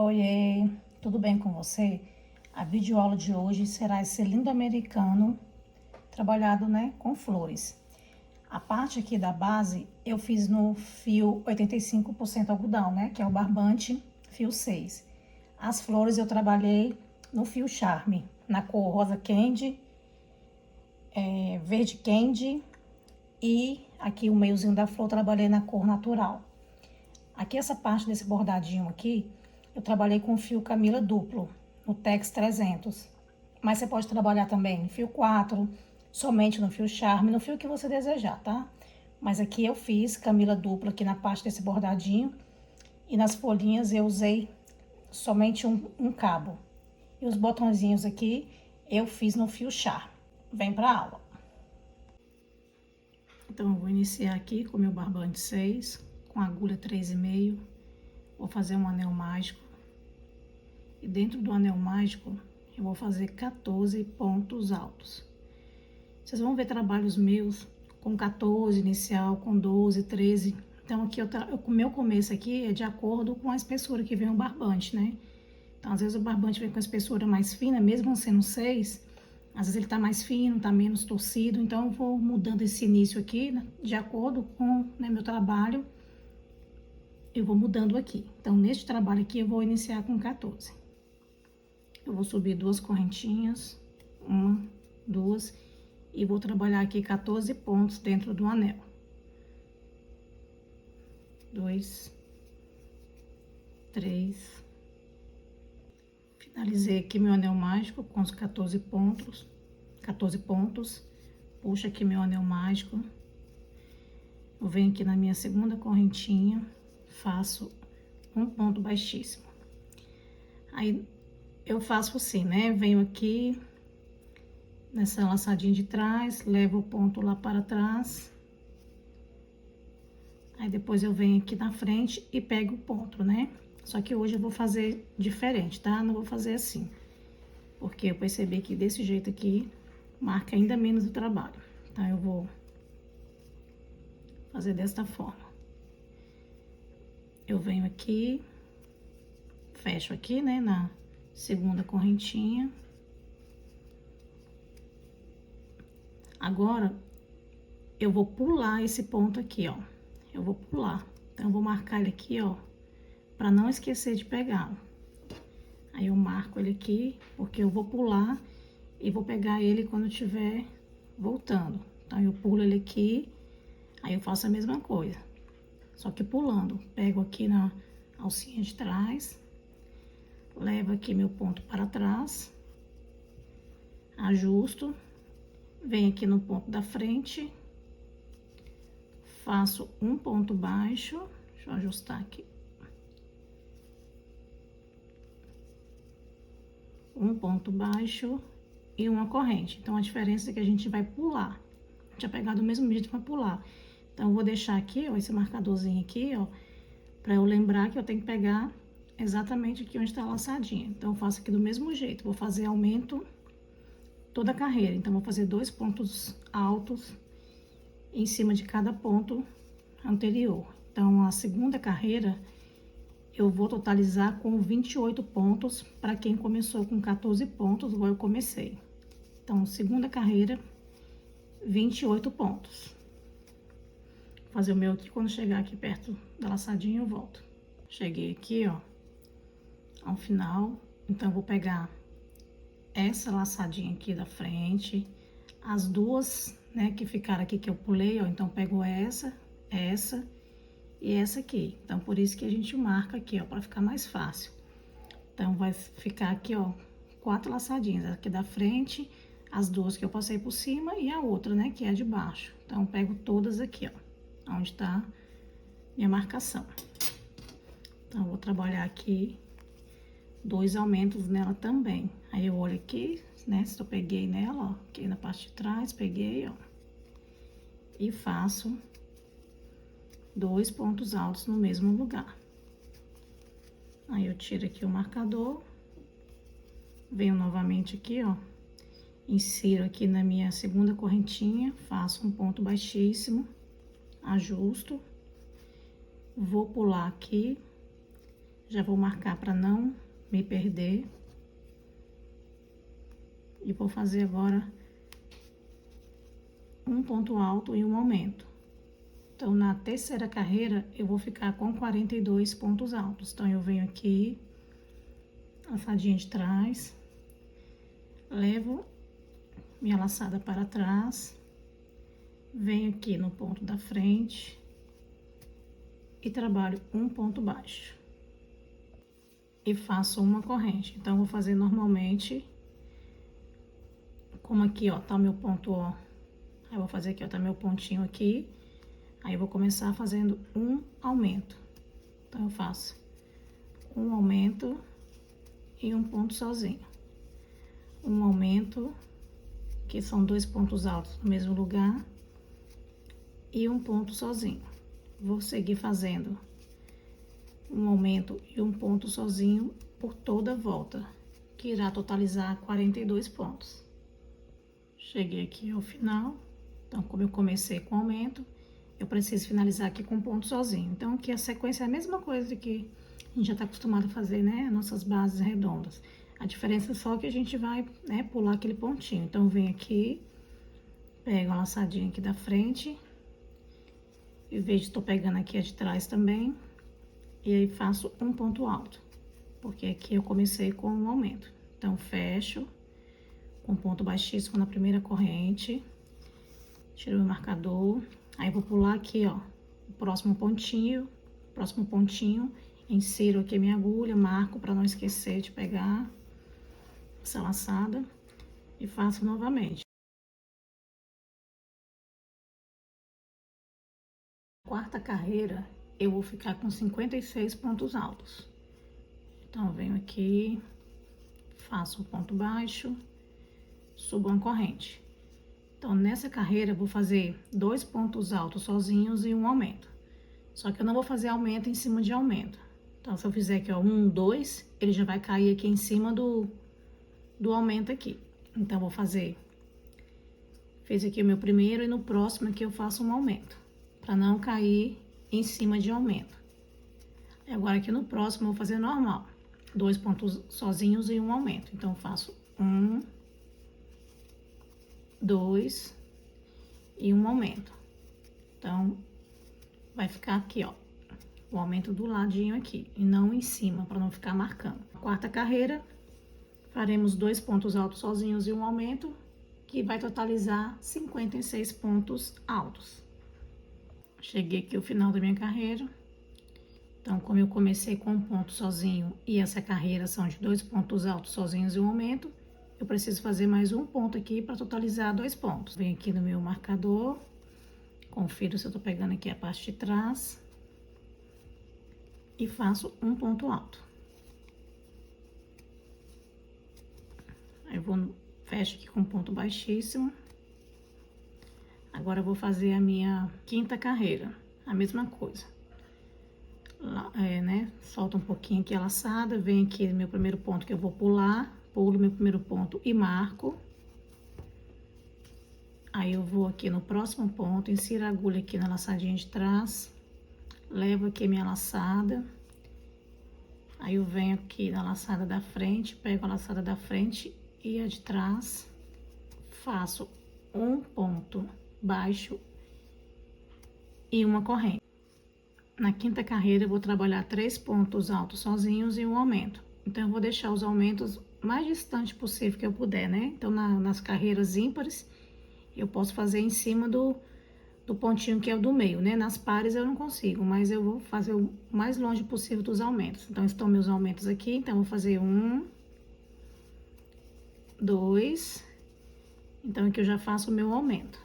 Oiê, tudo bem com você? A videoaula de hoje será esse lindo americano trabalhado, com flores. A parte aqui da base eu fiz no fio 85% algodão, que é o barbante fio 6. As flores eu trabalhei no fio charme, na cor rosa candy, verde candy e aqui o meiozinho da flor eu trabalhei na cor natural. Aqui essa parte desse bordadinho aqui, eu trabalhei com fio Camila duplo, no Tex 300. Mas você pode trabalhar também no fio 4, somente no fio charme, no fio que você desejar, tá? Mas aqui eu fiz Camila duplo aqui na parte desse bordadinho. E nas folhinhas eu usei somente um cabo. E os botõezinhos aqui eu fiz no fio charme. Vem pra aula. Então eu vou iniciar aqui com o meu barbante 6, com a agulha 3,5. Vou fazer um anel mágico. E dentro do anel mágico, eu vou fazer 14 pontos altos. Vocês vão ver trabalhos meus com 14 inicial, com 12, 13. Então, aqui o meu começo aqui é de acordo com a espessura que vem o barbante, né? Então, às vezes o barbante vem com a espessura mais fina, mesmo sendo 6, às vezes ele tá mais fino, tá menos torcido. Então, eu vou mudando esse início aqui, né, de acordo com meu trabalho. Eu vou mudando aqui. Então, neste trabalho aqui, eu vou iniciar com 14. Eu vou subir 2 correntinhas, 1, 2, e vou trabalhar aqui 14 pontos dentro do anel. 2, 3. Finalizei aqui meu anel mágico com os 14 pontos. Puxo aqui meu anel mágico. Eu venho aqui na minha segunda correntinha, faço um ponto baixíssimo. Aí, eu faço assim, né? Venho aqui nessa laçadinha de trás, levo o ponto lá para trás. Aí, depois eu venho aqui na frente e pego o ponto, né? Só que hoje eu vou fazer diferente, tá? Não vou fazer assim. Porque eu percebi que desse jeito aqui, marca ainda menos o trabalho. Então, eu vou fazer desta forma. Eu venho aqui, fecho aqui, né, na segunda correntinha. Agora, eu vou pular esse ponto aqui, ó. Eu vou pular. Então, eu vou marcar ele aqui, ó, pra não esquecer de pegá-lo. Aí, eu marco ele aqui, porque eu vou pular e vou pegar ele quando eu estiver voltando. Então, eu pulo ele aqui, aí eu faço a mesma coisa. Só que pulando. Pego aqui na alcinha de trás, levo aqui meu ponto para trás, ajusto, venho aqui no ponto da frente, faço um ponto baixo, deixa eu ajustar aqui. Um ponto baixo e uma corrente. Então, a diferença é que a gente vai pular. A gente vai pegar do mesmo jeito para pular. Então, eu vou deixar aqui, ó, esse marcadorzinho aqui, ó, pra eu lembrar que eu tenho que pegar exatamente aqui onde tá a laçadinha. Então, eu faço aqui do mesmo jeito. Vou fazer aumento toda a carreira. Então, vou fazer 2 pontos altos em cima de cada ponto anterior. Então, a segunda carreira, eu vou totalizar com 28 pontos para quem começou com 14 pontos, igual eu comecei. Então, segunda carreira, 28 pontos. Vou fazer o meu aqui, quando chegar aqui perto da laçadinha, eu volto. Cheguei aqui, ó, ao final. Então, eu vou pegar essa laçadinha aqui da frente, as duas, né, que ficaram aqui que eu pulei, ó. Então, pego essa e essa aqui. Então, por isso que a gente marca aqui, ó, pra ficar mais fácil. Então, vai ficar aqui, ó, 4 laçadinhas. Aqui da frente, as duas que eu passei por cima e a outra, né, que é de baixo. Então, pego todas aqui, ó, onde tá minha marcação. Então, eu vou trabalhar aqui 2 aumentos nela também. Aí, eu olho aqui, né, se eu peguei nela, ó, aqui na parte de trás, peguei, ó, e faço 2 pontos altos no mesmo lugar. Aí, eu tiro aqui o marcador, venho novamente aqui, ó, insiro aqui na minha segunda correntinha, faço um ponto baixíssimo, ajusto, vou pular aqui, Já vou marcar para não me perder. E vou fazer agora um ponto alto e um aumento. Então, na terceira carreira, eu vou ficar com 42 pontos altos. Então, eu venho aqui, laçadinha de trás, levo minha laçada para trás, venho aqui no ponto da frente e trabalho um ponto baixo. E faço uma corrente. Então, vou fazer normalmente, como aqui, ó, tá o meu ponto, ó. Aí, eu vou fazer aqui, ó, tá meu pontinho aqui. Aí, eu vou começar fazendo um aumento. Então, eu faço um aumento e um ponto sozinho. Um aumento, que são 2 pontos altos no mesmo lugar, e um ponto sozinho. Vou seguir fazendo um aumento e um ponto sozinho por toda a volta, que irá totalizar 42 pontos. Cheguei aqui ao final, então como eu comecei com aumento, eu preciso finalizar aqui com ponto sozinho. Então aqui a sequência é a mesma coisa que a gente já tá acostumado a fazer, né? Nossas bases redondas. A diferença é só que a gente vai, né, pular aquele pontinho. Então vem aqui, pego a laçadinha aqui da frente, e vejo que tô pegando aqui a de trás também. E aí, faço um ponto alto, porque aqui eu comecei com um aumento. Então, fecho com ponto baixíssimo na primeira corrente, tiro o marcador, aí vou pular aqui, ó, o próximo pontinho, insiro aqui a minha agulha, marco para não esquecer de pegar essa laçada e faço novamente. Quarta carreira, eu vou ficar com 56 pontos altos. Então, eu venho aqui, faço um ponto baixo, subo uma corrente. Então, nessa carreira, eu vou fazer 2 pontos altos sozinhos e um aumento. Só que eu não vou fazer aumento em cima de aumento. Então, se eu fizer aqui, ó, 1, 2, ele já vai cair aqui em cima do aumento aqui. Então, eu vou fazer... Fiz aqui o meu primeiro e no próximo aqui eu faço um aumento, para não cair em cima de aumento. Agora, aqui no próximo, eu vou fazer normal. 2 pontos sozinhos e um aumento. Então, eu faço 1, 2 e um aumento. Então, vai ficar aqui, ó, o aumento do ladinho aqui, e não em cima, para não ficar marcando. Quarta carreira, faremos 2 pontos altos sozinhos e um aumento, que vai totalizar 56 pontos altos. Cheguei aqui ao final da minha carreira. Então, como eu comecei com um ponto sozinho e essa carreira são de 2 pontos altos sozinhos e um aumento, eu preciso fazer mais um ponto aqui para totalizar 2 pontos. Venho aqui no meu marcador, confiro se eu tô pegando aqui a parte de trás e faço um ponto alto. Aí eu vou, fecho aqui com um ponto baixíssimo. Agora eu vou fazer a minha quinta carreira, a mesma coisa. Né? Solta um pouquinho aqui a laçada, vem aqui no meu primeiro ponto que eu vou pular, pulo meu primeiro ponto e marco. Aí eu vou aqui no próximo ponto, insiro a agulha aqui na laçadinha de trás, levo aqui a minha laçada. Aí eu venho aqui na laçada da frente, pego a laçada da frente e a de trás, faço um ponto baixo e uma corrente. Na quinta carreira, eu vou trabalhar 3 pontos altos sozinhos e um aumento. Então, eu vou deixar os aumentos mais distante possível que eu puder, né? Então, nas carreiras ímpares, eu posso fazer em cima do pontinho que é o do meio, né? Nas pares eu não consigo, mas eu vou fazer o mais longe possível dos aumentos. Então, estão meus aumentos aqui, então, eu vou fazer 1, 2, então, aqui eu já faço o meu aumento.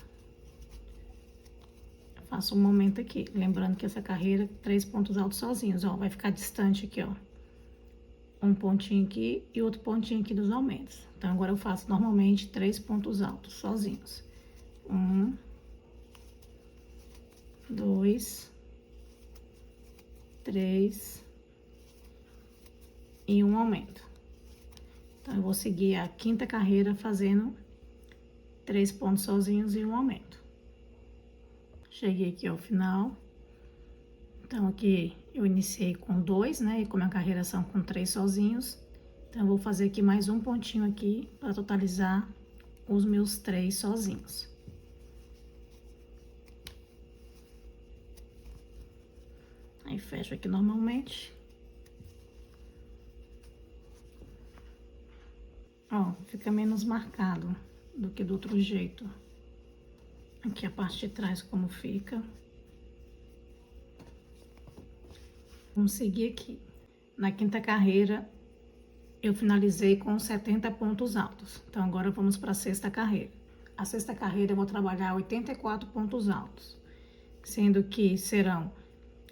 Faço um aumento aqui, lembrando que essa carreira, 3 pontos altos sozinhos, ó, vai ficar distante aqui, ó. Um pontinho aqui e outro pontinho aqui dos aumentos. Então, agora eu faço normalmente 3 pontos altos sozinhos. 1, 2, 3 e um aumento. Então, eu vou seguir a quinta carreira fazendo 3 pontos sozinhos e um aumento. Cheguei aqui ao final. Então, aqui eu iniciei com 2, né? E como a carreira são com 3 sozinhos, então eu vou fazer aqui mais um pontinho aqui para totalizar os meus 3 sozinhos. Aí fecho aqui normalmente. Ó, fica menos marcado do que do outro jeito. Aqui a parte de trás como fica. Vamos seguir aqui. Na quinta carreira, eu finalizei com 70 pontos altos. Então, agora vamos para a sexta carreira. A sexta carreira eu vou trabalhar 84 pontos altos, sendo que serão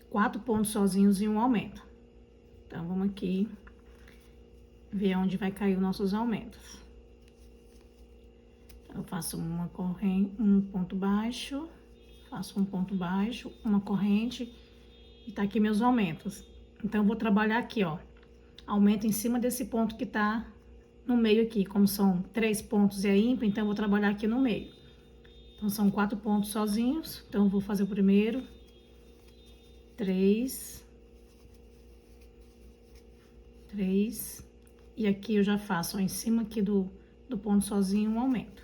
4 pontos sozinhos e um aumento. Então, vamos aqui ver onde vai cair os nossos aumentos. Eu faço uma corrente, um ponto baixo, faço um ponto baixo, uma corrente e tá aqui meus aumentos. Então, eu vou trabalhar aqui, ó, aumento em cima desse ponto que tá no meio aqui. Como são 3 pontos e é ímpar, então eu vou trabalhar aqui no meio. Então, são 4 pontos sozinhos. Então, eu vou fazer o primeiro, 3, e aqui eu já faço, ó, em cima aqui do ponto sozinho, um aumento.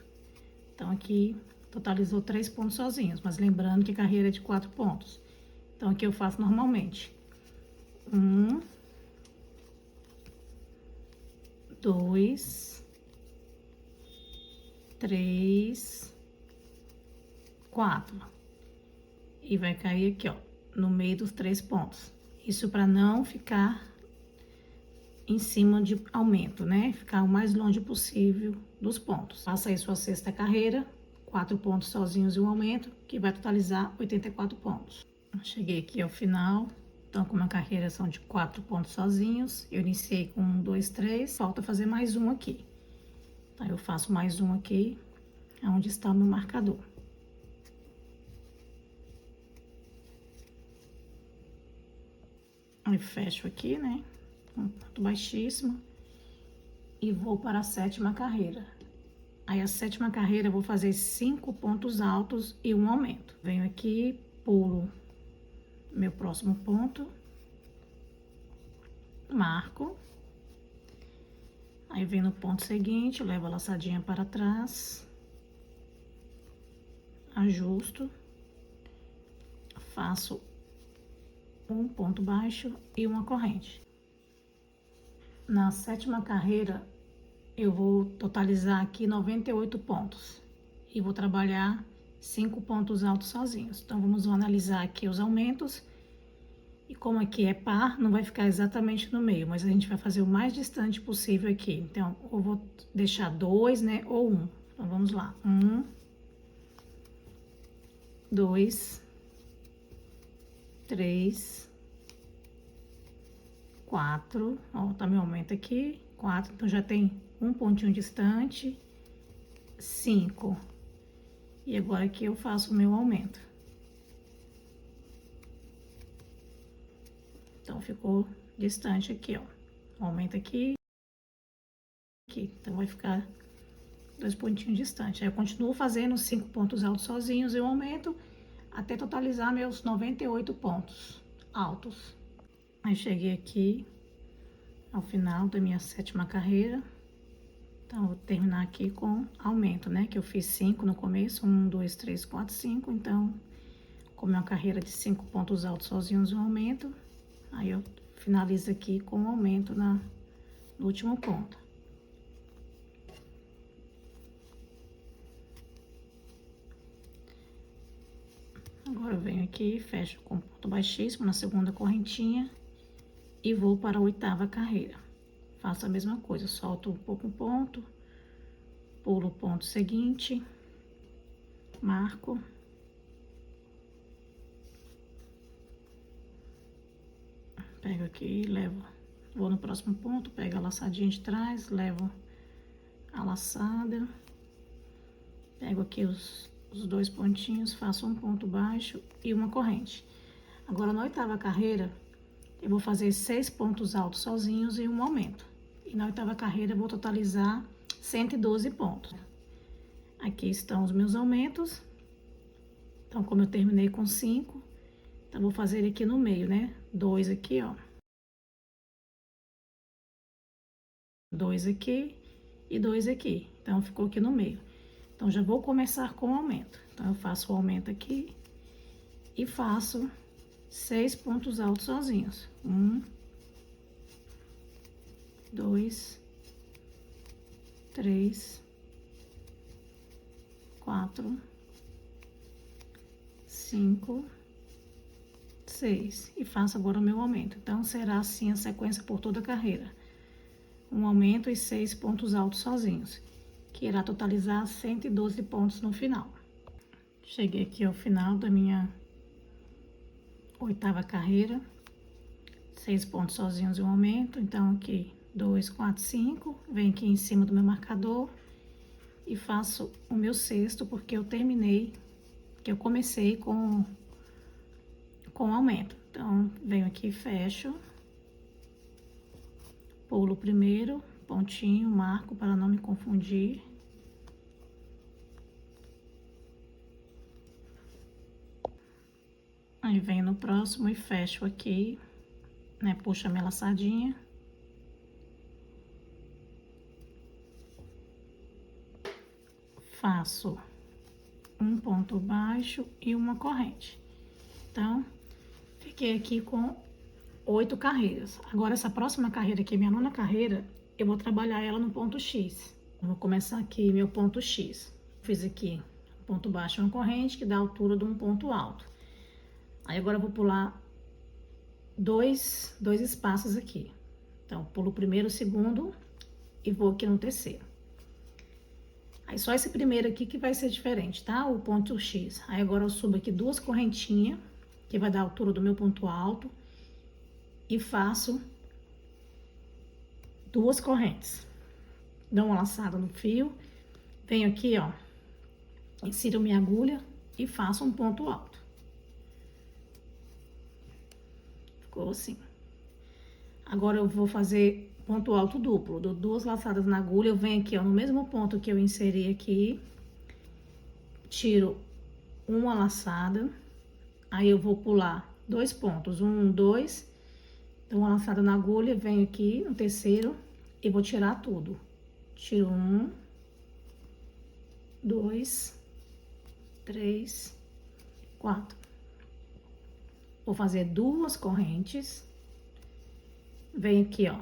Então, aqui totalizou 3 pontos sozinhos, mas lembrando que a carreira é de 4 pontos. Então, aqui eu faço normalmente. 1, 2, 3, 4. E vai cair aqui, ó, no meio dos 3 pontos. Isso para não ficar em cima de aumento, né? Ficar o mais longe possível dos pontos. Faça aí sua sexta carreira, 4 pontos sozinhos e um aumento, que vai totalizar 84 pontos. Cheguei aqui ao final. Então, como a carreira são de 4 pontos sozinhos, eu iniciei com 1, 2, 3, falta fazer mais um aqui. Então, eu faço mais um aqui, onde está o meu marcador. Aí, fecho aqui, né? Um ponto baixíssimo. E vou para a sétima carreira. Aí, a sétima carreira, eu vou fazer 5 pontos altos e um aumento. Venho aqui, pulo meu próximo ponto. Marco. Aí, venho no ponto seguinte, levo a laçadinha para trás. Ajusto. Faço um ponto baixo e uma corrente. Na sétima carreira, eu vou totalizar aqui 98 pontos e vou trabalhar 5 pontos altos sozinhos. Então, vamos analisar aqui os aumentos. E como aqui é par, não vai ficar exatamente no meio, mas a gente vai fazer o mais distante possível aqui. Então, eu vou deixar 2, né, ou 1. Então, vamos lá. 1, 2, 3, 4, ó, tá meu aumento aqui, 4, então já tem um pontinho distante, 5. E agora aqui eu faço o meu aumento. Então, ficou distante aqui, ó. Aumenta aqui, aqui. Então, vai ficar 2 pontinhos distantes. Aí, eu continuo fazendo 5 pontos altos sozinhos e eu aumento até totalizar meus 98 pontos altos. Aí, cheguei aqui ao final da minha sétima carreira. Então, vou terminar aqui com aumento, né? Que eu fiz 5 no começo, 1, 2, 3, 4, 5. Então, como é uma carreira de 5 pontos altos sozinhos, um aumento. Aí, eu finalizo aqui com um aumento no último ponto. Agora, eu venho aqui, fecho com ponto baixíssimo na segunda correntinha e vou para a oitava carreira. Faço a mesma coisa, solto um pouco um ponto, pulo o ponto seguinte, marco. Pego aqui, levo, vou no próximo ponto, pego a laçadinha de trás, levo a laçada, pego aqui os 2 pontinhos, faço um ponto baixo e uma corrente. Agora, na oitava carreira, eu vou fazer 6 pontos altos sozinhos e um aumento. E na oitava carreira, eu vou totalizar 112 pontos. Aqui estão os meus aumentos. Então, como eu terminei com 5, então, vou fazer aqui no meio, né? 2 aqui, ó. 2 aqui e 2 aqui. Então, ficou aqui no meio. Então, já vou começar com o aumento. Então, eu faço o aumento aqui e faço 6 pontos altos sozinhos. 1, 2, 3, 4, 5, 6. E faço agora o meu aumento. Então, será assim a sequência por toda a carreira. Um aumento e 6 pontos altos sozinhos, que irá totalizar 112 pontos no final. Cheguei aqui ao final da minha 8ª carreira, 6 pontos sozinhos e um aumento. Então, aqui, 2, 4, 5, venho aqui em cima do meu marcador e faço o meu 6º, porque eu terminei, que eu comecei com aumento. Então, venho aqui, fecho, pulo o primeiro pontinho, marco para não me confundir. Aí, venho no próximo e fecho aqui, né? Puxo a minha laçadinha. Faço um ponto baixo e uma corrente. Então, fiquei aqui com 8 carreiras. Agora, essa próxima carreira aqui, minha 9ª carreira, eu vou trabalhar ela no ponto X. Eu vou começar aqui meu ponto X. Fiz aqui um ponto baixo e uma corrente, que dá a altura de um ponto alto. Aí, agora eu vou pular dois espaços aqui. Então, pulo o primeiro, o segundo e vou aqui no terceiro. Aí, só esse primeiro aqui que vai ser diferente, tá? O ponto X. Aí, agora eu subo aqui 2 correntinhas, que vai dar a altura do meu ponto alto. E faço 2 correntes. Dou uma laçada no fio. Venho aqui, ó. Insiro minha agulha e faço um ponto alto. Ficou assim. Agora, eu vou fazer ponto alto duplo. Dou 2 laçadas na agulha, eu venho aqui, ó, no mesmo ponto que eu inseri aqui, tiro uma laçada, aí eu vou pular 2 pontos, 1, 2, dou uma laçada na agulha, venho aqui no terceiro e vou tirar tudo. Tiro 1, 2, 3, 4. Vou fazer 2 correntes, venho aqui, ó,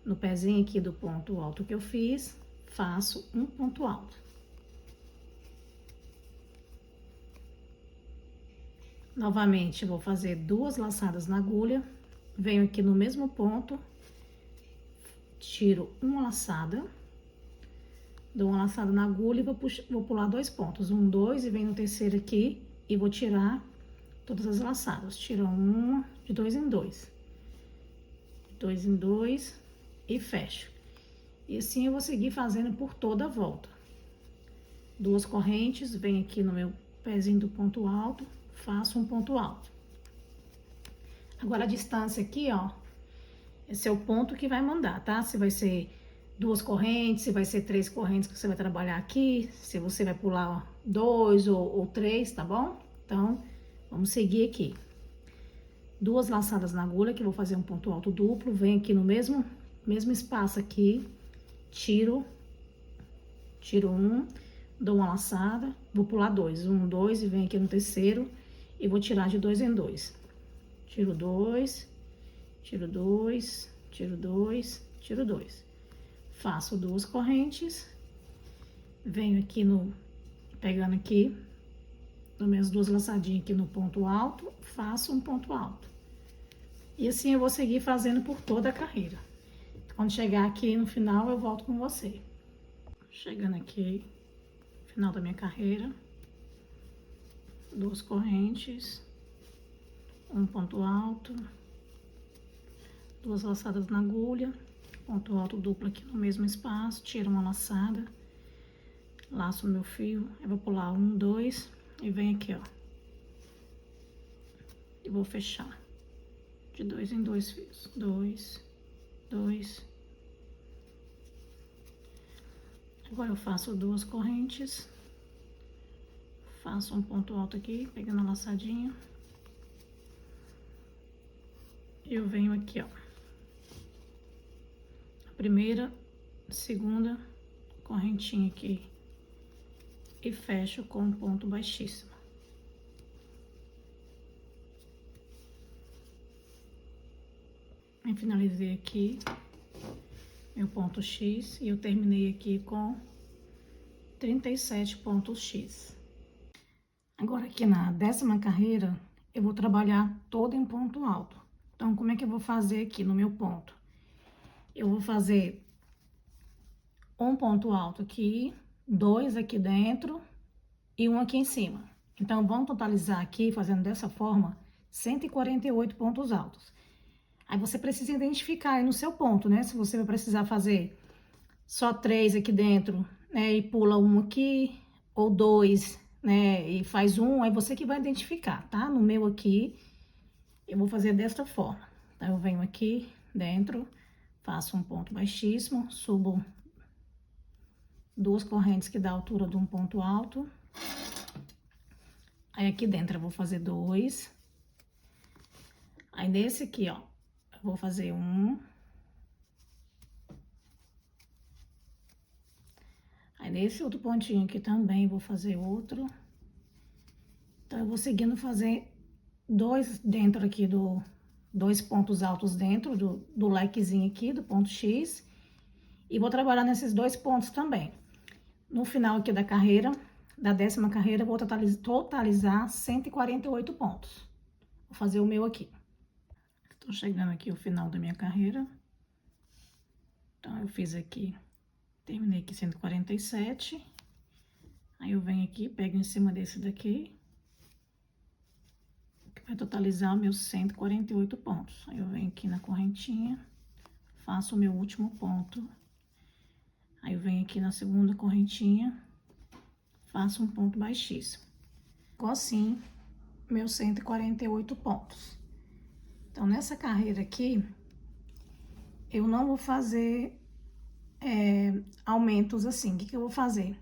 no pezinho aqui do ponto alto que eu fiz, faço um ponto alto. Novamente, vou fazer 2 laçadas na agulha, venho aqui no mesmo ponto, tiro uma laçada, dou uma laçada na agulha e vou pular 2 pontos, 1, 2, e venho no terceiro aqui e vou tirar todas as laçadas. Tiro uma, de 2 em 2, 2 em 2 e fecho. E assim eu vou seguir fazendo por toda a volta. 2 correntes, venho aqui no meu pezinho do ponto alto, faço um ponto alto. Agora, a distância aqui, ó, esse é o ponto que vai mandar, tá? Se vai ser 2 correntes, se vai ser 3 correntes que você vai trabalhar aqui, se você vai pular 2 ou 3, tá bom? Então, vamos seguir aqui. 2 laçadas na agulha, que eu vou fazer um ponto alto duplo, venho aqui no mesmo espaço aqui, tiro um, dou uma laçada, vou pular 2, 1, 2, e venho aqui no terceiro e vou tirar de 2 em 2. Tiro 2, tiro 2, tiro 2, tiro 2. Faço 2 correntes, venho aqui pegando aqui, nas minhas 2 laçadinhas aqui no ponto alto, faço um ponto alto. E assim eu vou seguir fazendo por toda a carreira. Quando chegar aqui no final, eu volto com você. Chegando aqui, final da minha carreira, 2 correntes, um ponto alto, 2 laçadas na agulha, ponto alto duplo aqui no mesmo espaço, tiro uma laçada, laço o meu fio, eu vou pular 1, 2 e venho aqui, ó, e vou fechar de 2 em 2 fios, 2, 2. Agora eu faço 2 correntes, faço um ponto alto aqui, pegando a laçadinha, eu venho aqui, ó, a primeira, segunda correntinha aqui e fecho com um ponto baixíssimo. Eu finalizei aqui meu ponto X e eu terminei aqui com 37 pontos X. Agora aqui na 10ª carreira, eu vou trabalhar toda em ponto alto. Então, como é que eu vou fazer aqui no meu ponto? Eu vou fazer um ponto alto aqui, 2 aqui dentro e um aqui em cima. Então, vamos totalizar aqui, fazendo dessa forma, 148 pontos altos. Aí você precisa identificar aí no seu ponto, né? Se você vai precisar fazer só 3 aqui dentro, né? E pula um aqui, ou 2, né? E faz um, aí você que vai identificar, tá? No meu aqui, eu vou fazer desta forma. Então, eu venho aqui dentro, faço um ponto baixíssimo, subo 2 correntes que dá a altura de um ponto alto. Aí aqui dentro eu vou fazer 2. Aí nesse aqui, ó, eu vou fazer 1. Aí nesse outro pontinho aqui também vou fazer outro. Então, eu vou seguindo fazer 2 dentro aqui do... 2 pontos altos dentro do lequezinho aqui, do ponto X. E vou trabalhar nesses 2 pontos também. No final aqui da carreira, da 10ª carreira, eu vou totalizar 148 pontos. Vou fazer o meu aqui. Tô chegando aqui ao final da minha carreira. Então, eu fiz aqui, terminei aqui 147. Aí, eu venho aqui, pego em cima desse daqui, que vai totalizar meus 148 pontos. Aí, eu venho aqui na correntinha, faço o meu último ponto. Aí, eu venho aqui na segunda correntinha, faço um ponto baixíssimo. Ficou assim, meus 148 pontos. Então, nessa carreira aqui, eu não vou fazer aumentos assim. O que eu vou fazer?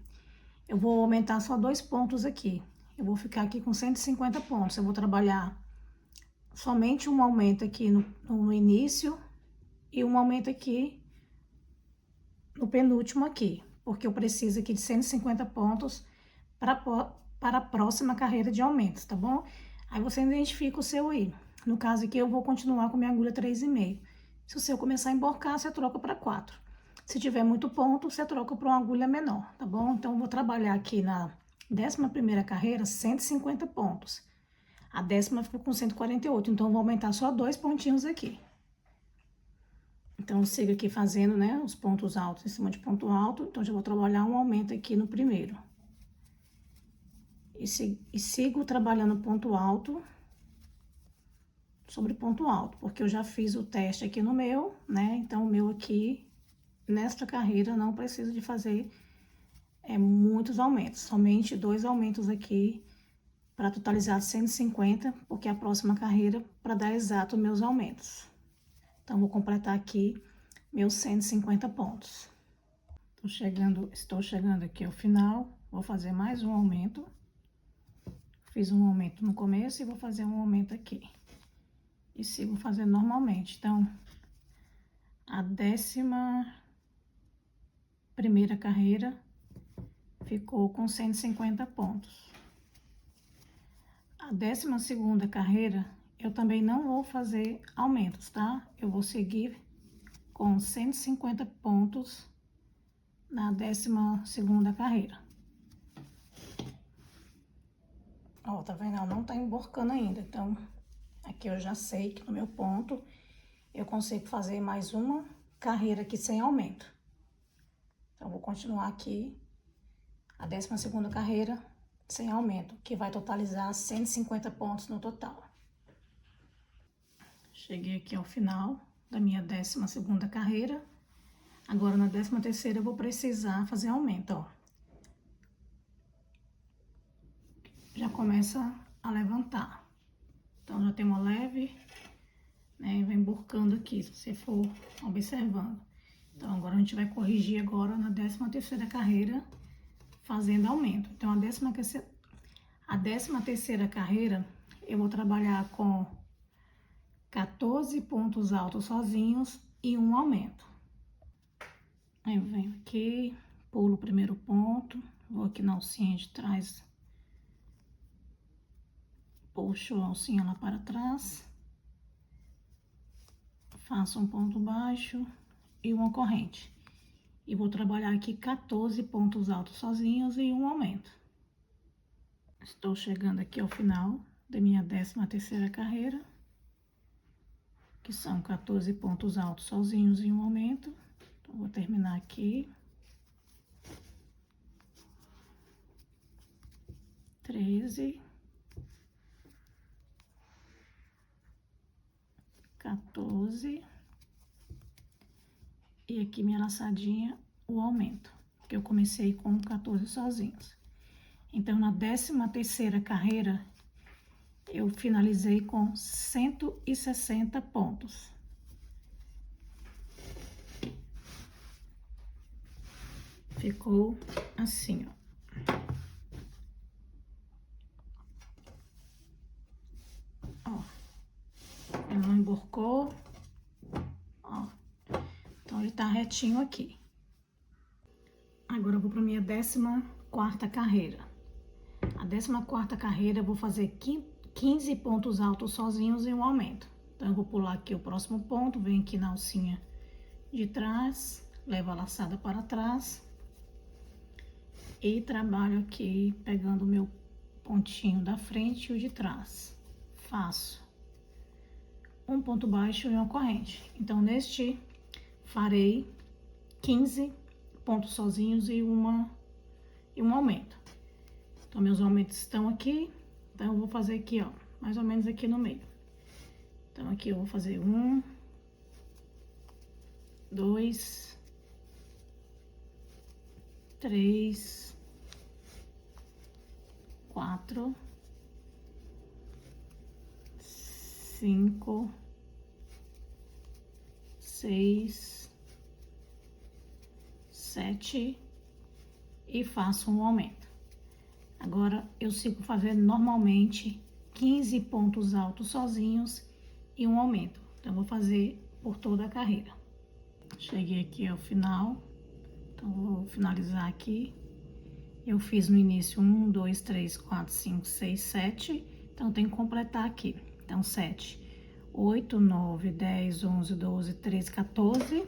Eu vou aumentar só 2 pontos aqui. Eu vou ficar aqui com 150 pontos. Eu vou trabalhar somente um aumento aqui no início e um aumento aqui no penúltimo aqui. Porque eu preciso aqui de 150 pontos para a próxima carreira de aumentos, tá bom? Aí você identifica o seu aí. No caso aqui, eu vou continuar com minha agulha 3,5. Se o seu começar a emborcar, você troca para 4. Se tiver muito ponto, você troca para uma agulha menor, tá bom? Então, eu vou trabalhar aqui na 11ª carreira, 150 pontos. A 10ª ficou com 148, então eu vou aumentar só 2 pontinhos aqui. Então, eu sigo aqui fazendo, né, os pontos altos em cima de ponto alto. Então, já vou trabalhar um aumento aqui no primeiro. E sigo trabalhando ponto alto sobre ponto alto, porque eu já fiz o teste aqui no meu, né? Então, o meu aqui, nesta carreira, não preciso de fazer muitos aumentos. Somente 2 aumentos aqui para totalizar 150, porque é a próxima carreira para dar exato meus aumentos. Então, vou completar aqui meus 150 pontos. Estou chegando aqui ao final, vou fazer mais um aumento. Fiz um aumento no começo e vou fazer um aumento aqui. E sigo fazendo normalmente. Então, a 11ª carreira ficou com 150 pontos. A 12ª carreira, eu também não vou fazer aumentos, tá? Eu vou seguir com 150 pontos na 12ª carreira. Ó, tá vendo? Não tá emborcando ainda, então... Aqui eu já sei que no meu ponto eu consigo fazer mais uma carreira aqui sem aumento. Então, vou continuar aqui a 12ª carreira sem aumento, que vai totalizar 150 pontos no total. Cheguei aqui ao final da minha 12ª carreira. Agora, na 13ª, eu vou precisar fazer aumento, ó. Já começa a levantar. Então, já tem uma leve, né, vem emborcando aqui, se você for observando. Então, agora a gente vai corrigir agora na 13ª carreira, fazendo aumento. Então, a 13ª carreira, eu vou trabalhar com 14 pontos altos sozinhos e um aumento. Aí eu venho aqui, pulo o primeiro ponto, vou aqui na alcinha de trás, puxo a alcinha lá para trás, faço um ponto baixo e uma corrente. E vou trabalhar aqui 14 pontos altos sozinhos e um aumento. Estou chegando aqui ao final da minha 13ª carreira, que são 14 pontos altos sozinhos e um aumento. Então, vou terminar aqui. 13, 14, e aqui minha laçadinha, o aumento, que eu comecei com 14 sozinhos. Então, na 13ª carreira, eu finalizei com 160 pontos. Ficou assim, ó. Ó, ele não emborcou, ó. Então, ele tá retinho aqui. Agora, eu vou pra minha 14ª carreira. A 14ª carreira, eu vou fazer 15 pontos altos sozinhos e um aumento. Então, eu vou pular aqui o próximo ponto, venho aqui na alcinha de trás, levo a laçada para trás e trabalho aqui pegando o meu pontinho da frente e o de trás. Faço um ponto baixo e uma corrente. Então, neste, farei 15 pontos sozinhos e um aumento. Então, meus aumentos estão aqui. Então, eu vou fazer aqui, ó, mais ou menos aqui no meio. Então, aqui eu vou fazer 1, 2, 3, 4, 5, 6, 7 e faço um aumento. Agora, eu sigo fazendo normalmente 15 pontos altos sozinhos e um aumento. Então, eu vou fazer por toda a carreira. Cheguei aqui ao final, então vou finalizar aqui. Eu fiz no início 1, 2, 3, 4, 5, 6, 7, então tem que completar aqui. Então, 7, 8, 9, 10, 11, 12, 13, 14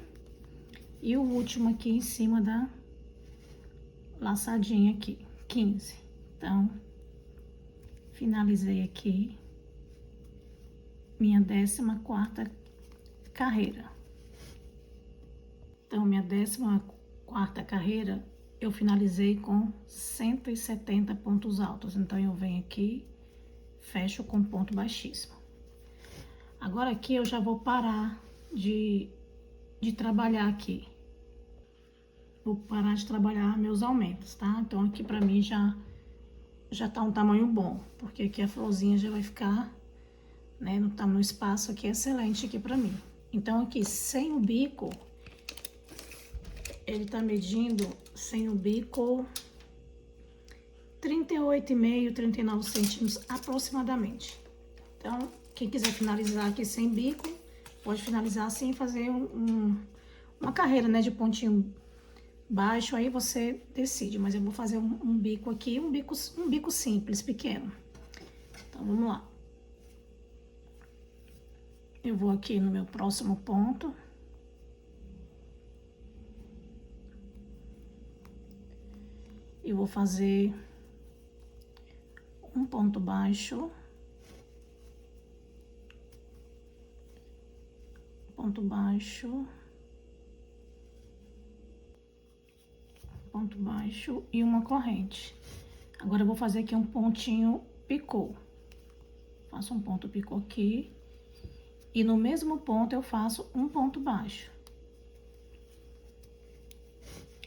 e o último aqui em cima da laçadinha aqui, 15. Então, finalizei aqui minha 14ª carreira. Então, minha 14ª carreira, eu finalizei com 170 pontos altos. Então, eu venho aqui, fecho com ponto baixíssimo. Agora, aqui eu já vou parar de trabalhar aqui. Vou parar de trabalhar meus aumentos, tá? Então, aqui pra mim já tá um tamanho bom, porque aqui a florzinha já vai ficar, né, no espaço aqui excelente aqui pra mim. Então, aqui, sem o bico, ele tá medindo, sem o bico, 38,5, 39 centímetros aproximadamente. Então, quem quiser finalizar aqui sem bico, pode finalizar assim e fazer uma carreira, né, de pontinho baixo, aí você decide, mas eu vou fazer um bico aqui, um bico simples, pequeno. Então, vamos lá. Eu vou aqui no meu próximo ponto. E vou fazer um ponto baixo. Ponto baixo. Ponto baixo e uma corrente. Agora, eu vou fazer aqui um pontinho picô. Faço um ponto picô aqui. E no mesmo ponto, eu faço um ponto baixo.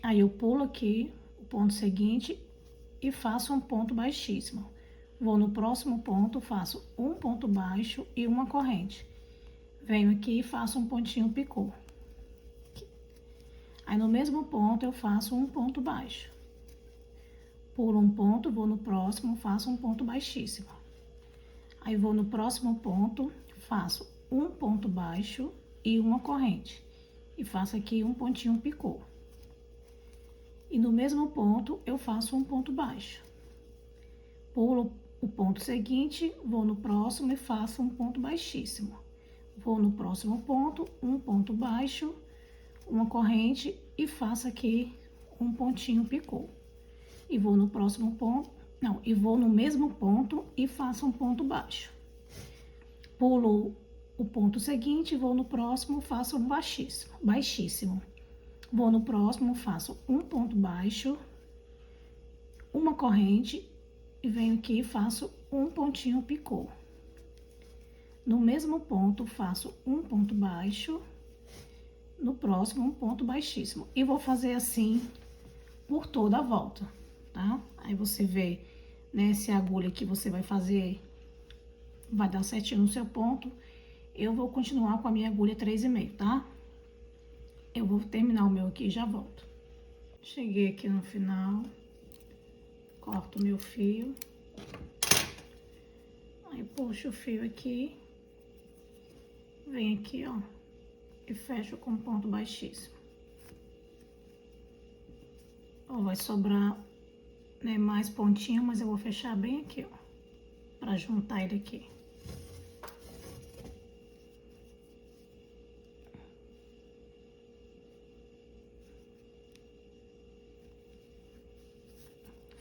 Aí, eu pulo aqui o ponto seguinte e faço um ponto baixíssimo. Vou no próximo ponto, faço um ponto baixo e uma corrente. Venho aqui e faço um pontinho picô. Aí, no mesmo ponto, eu faço um ponto baixo. Pulo um ponto, vou no próximo, faço um ponto baixíssimo. Aí, vou no próximo ponto, faço um ponto baixo e uma corrente. E faço aqui um pontinho picô. E no mesmo ponto, eu faço um ponto baixo. Pulo o ponto seguinte, vou no próximo e faço um ponto baixíssimo. Vou no próximo ponto, um ponto baixo, uma corrente e faço aqui um pontinho picô. E vou no próximo ponto, não, e vou no mesmo ponto e faço um ponto baixo. Pulo o ponto seguinte, vou no próximo, faço um baixíssimo. Vou no próximo, faço um ponto baixo, uma corrente e venho aqui e faço um pontinho picô. No mesmo ponto, faço um ponto baixo, no próximo um ponto baixíssimo. E vou fazer assim por toda a volta, tá? Aí você vê, né, se a agulha que você vai fazer vai dar certinho no seu ponto. Eu vou continuar com a minha agulha 3,5, tá? Eu vou terminar o meu aqui e já volto. Cheguei aqui no final, corto o meu fio. Aí puxo o fio aqui, venho aqui, ó, e fecho com ponto baixíssimo. Ó, vai sobrar, né, mais pontinho, mas eu vou fechar bem aqui, ó, pra juntar ele aqui.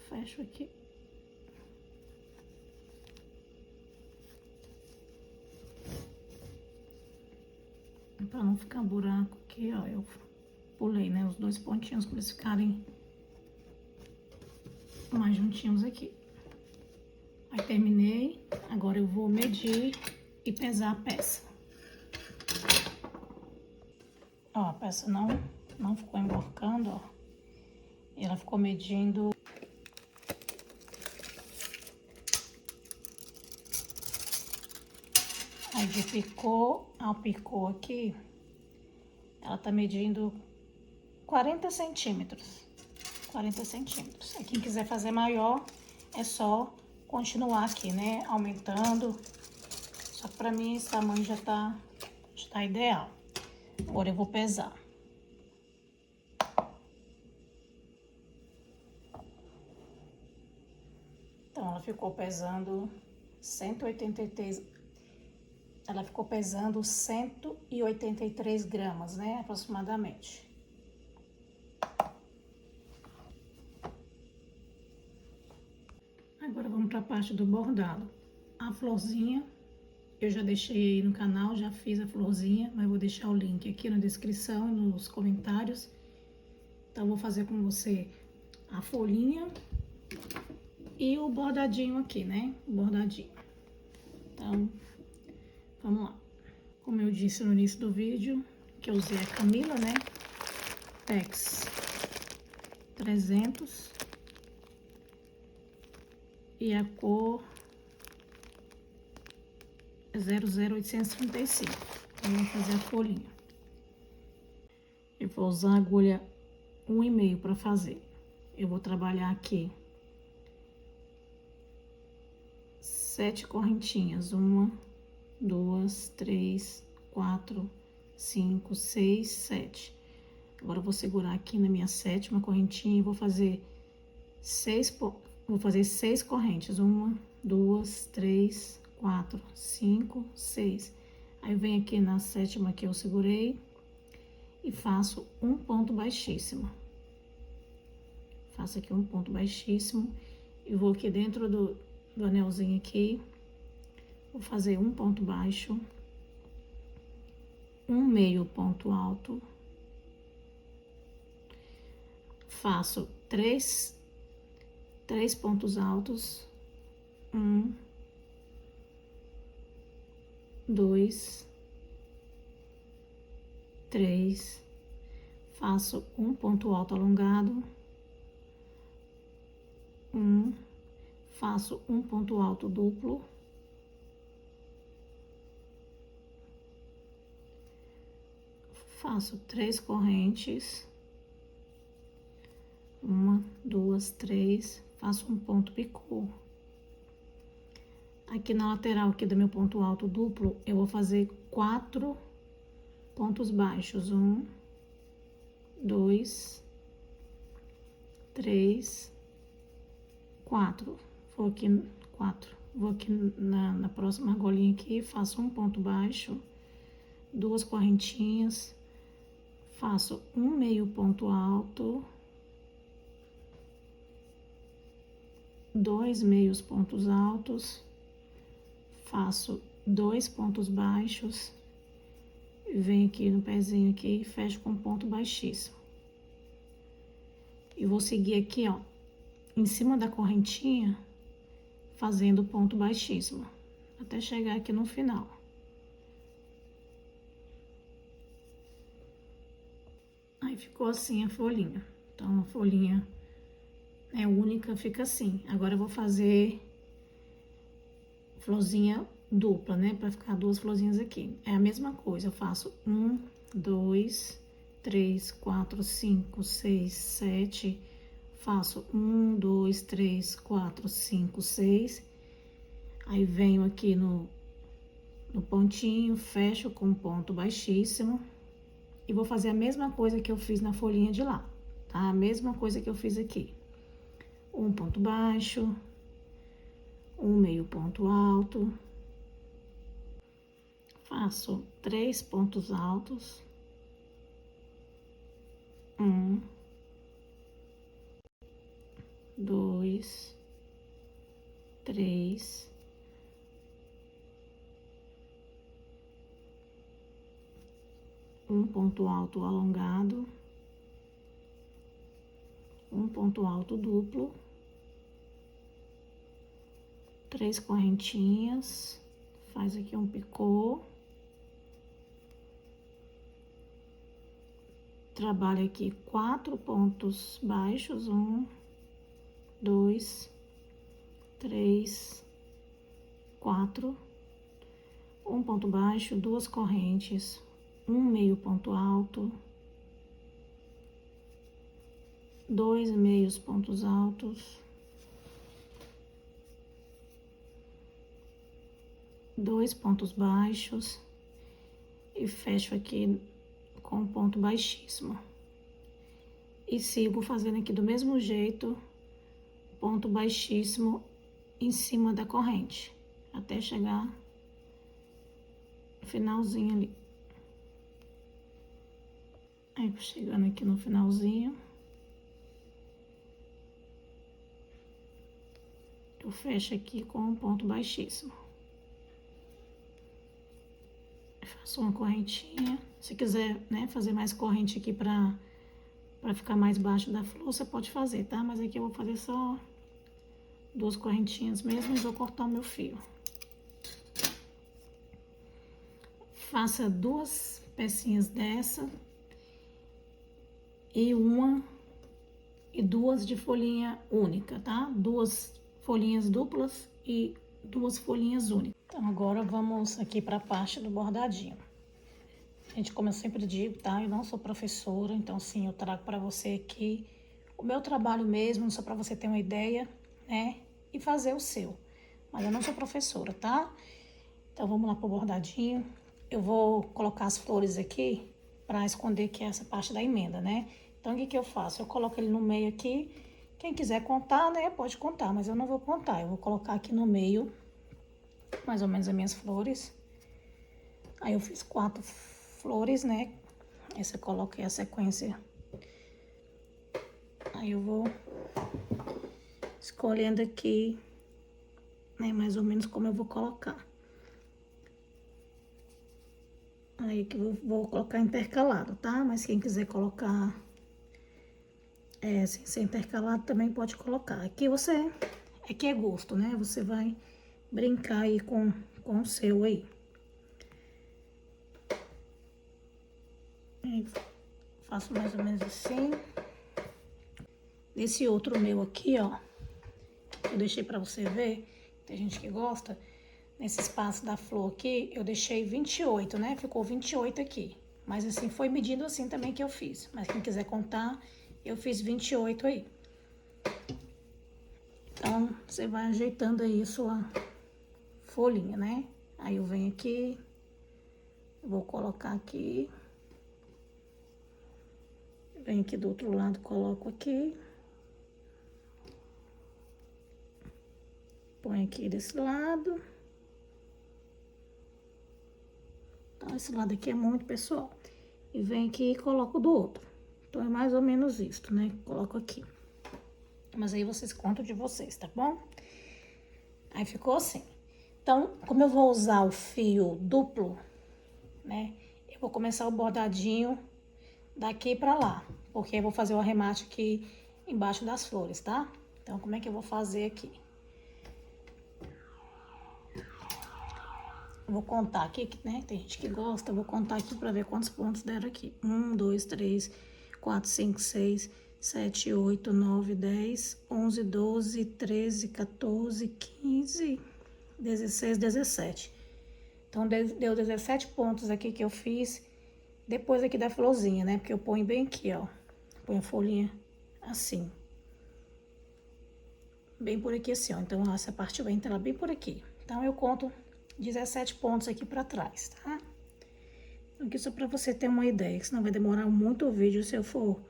Fecho aqui. Pra não ficar buraco aqui, ó, eu pulei, né, os dois pontinhos pra eles ficarem mais juntinhos aqui. Aí terminei, agora eu vou medir e pesar a peça. Ó, a peça não ficou emborcando, ó. E ela ficou medindo... Aí de picô ao picô aqui, ela tá medindo 40 centímetros. 40 centímetros. Aí quem quiser fazer maior, é só continuar aqui, né? Aumentando. Só que pra mim esse tamanho já tá ideal. Agora eu vou pesar. Então, ela ficou pesando 183... Ela ficou pesando 183 gramas, né? Aproximadamente. Agora vamos para a parte do bordado. A florzinha, eu já deixei aí no canal, já fiz a florzinha, mas vou deixar o link aqui na descrição, nos comentários. Então, vou fazer com você a folhinha e o bordadinho aqui, né? O bordadinho. Então, vamos lá. Como eu disse no início do vídeo, que eu usei a Camila, né? Tex 300. E a cor 00835. Então, vou fazer a folhinha. Eu vou usar a agulha 1,5 para fazer. Eu vou trabalhar aqui 7 correntinhas. 1, 2, 3, 4, 5, 6, 7. Agora, eu vou segurar aqui na minha 7ª correntinha e vou fazer 6 correntes. 1, 2, 3, 4, 5, 6. Aí, eu venho aqui na 7ª que eu segurei e faço um ponto baixíssimo. Faço aqui um ponto baixíssimo e vou aqui dentro do anelzinho aqui. Vou fazer um ponto baixo, um meio ponto alto. Faço três pontos altos, 1, 2, 3, faço um ponto alto alongado, 1, faço um ponto alto duplo, faço 3 correntes, 1, 2, 3, faço um ponto picô. Aqui na lateral aqui do meu ponto alto duplo, eu vou fazer 4 pontos baixos. 1, 2, 3, 4. Vou aqui 4. Vou aqui na próxima argolinha aqui, faço um ponto baixo, 2 correntinhas, faço um meio ponto alto, 2 meios pontos altos, faço 2 pontos baixos, venho aqui no pezinho aqui e fecho com ponto baixíssimo. E vou seguir aqui, ó, em cima da correntinha, fazendo ponto baixíssimo, até chegar aqui no final. Aí ficou assim a folhinha. Então, a folhinha é única, fica assim. Agora eu vou fazer florzinha dupla, né? Pra ficar 2 florzinhas aqui. É a mesma coisa, eu faço 1, 2, 3, 4, 5, 6, 7... Faço 1, 2, 3, 4, 5, 6. Aí venho aqui no pontinho, fecho com um ponto baixíssimo. E vou fazer a mesma coisa que eu fiz na folhinha de lá, tá? A mesma coisa que eu fiz aqui. Um ponto baixo, um meio ponto alto. Faço 3 pontos altos. 1, 2, 3, 1 ponto alto alongado, 1 ponto alto duplo, 3 correntinhas, faz aqui um picô, trabalha aqui 4 pontos baixos, 1, 2, 3, 4, um ponto baixo, 2 correntes, um meio ponto alto, 2 meios pontos altos, 2 pontos baixos e fecho aqui com um ponto baixíssimo. E sigo fazendo aqui do mesmo jeito, ponto baixíssimo em cima da corrente, até chegar no finalzinho ali. Aí, chegando aqui no finalzinho, eu fecho aqui com um ponto baixíssimo. Faço uma correntinha. Se quiser, né, fazer mais corrente aqui pra ficar mais baixo da flor, você pode fazer, tá? Mas aqui eu vou fazer só 2 correntinhas mesmo e vou cortar o meu fio. Faça 2 pecinhas dessa e 2 de folhinha única, tá? 2 folhinhas duplas e 2 folhinhas únicas. Então, agora vamos aqui para a parte do bordadinho. Gente, como eu sempre digo, tá? Eu não sou professora, então, sim, eu trago para você aqui o meu trabalho mesmo, só para você ter uma ideia, né? E fazer o seu. Mas eu não sou professora, tá? Então, vamos lá pro bordadinho. Eu vou colocar as flores aqui para esconder aqui essa parte da emenda, né? Então, o que eu faço? Eu coloco ele no meio aqui. Quem quiser contar, né? Pode contar, mas eu não vou contar. Eu vou colocar aqui no meio, mais ou menos, as minhas flores. Aí, eu fiz 4 flores, né? Essa eu coloquei a sequência. Aí, eu vou escolhendo aqui, né? Mais ou menos como eu vou colocar. Aí, que eu vou colocar intercalado, tá? Mas quem quiser colocar sem ser intercalado, também pode colocar. Aqui é gosto, né? Você vai brincar aí com o seu aí. Aí, faço mais ou menos assim. Esse outro meu aqui, ó, eu deixei pra você ver, tem gente que gosta, nesse espaço da flor aqui, eu deixei 28, né? Ficou 28 aqui. Mas assim, foi medido assim também que eu fiz. Mas quem quiser contar, eu fiz 28 aí. Então, você vai ajeitando aí a sua folhinha, né? Aí eu venho aqui, vou colocar aqui. Venho aqui do outro lado, coloco aqui. Põe aqui desse lado. Então, esse lado aqui é muito, pessoal. E vem aqui e coloco do outro. Então, é mais ou menos isso, né? Coloco aqui. Mas aí vocês contam de vocês, tá bom? Aí ficou assim. Então, como eu vou usar o fio duplo, né? Eu vou começar o bordadinho daqui pra lá. Porque eu vou fazer o arremate aqui embaixo das flores, tá? Então, como é que eu vou fazer aqui? Eu vou contar aqui, né? Tem gente que gosta. Eu vou contar aqui pra ver quantos pontos deram aqui. 1, 2, 3, 4, 5, 6, 7, 8, 9, 10, 11, 12, 13, 14, 15, 16, 17. Então, deu 17 pontos aqui que eu fiz depois aqui da florzinha, né? Porque eu ponho bem aqui, ó. Ponho a folhinha assim. Bem por aqui assim, ó. Então, essa parte vai entrar bem por aqui. Então, eu conto 17 pontos aqui pra trás, tá? Então, aqui só pra você ter uma ideia, que senão vai demorar muito o vídeo se eu for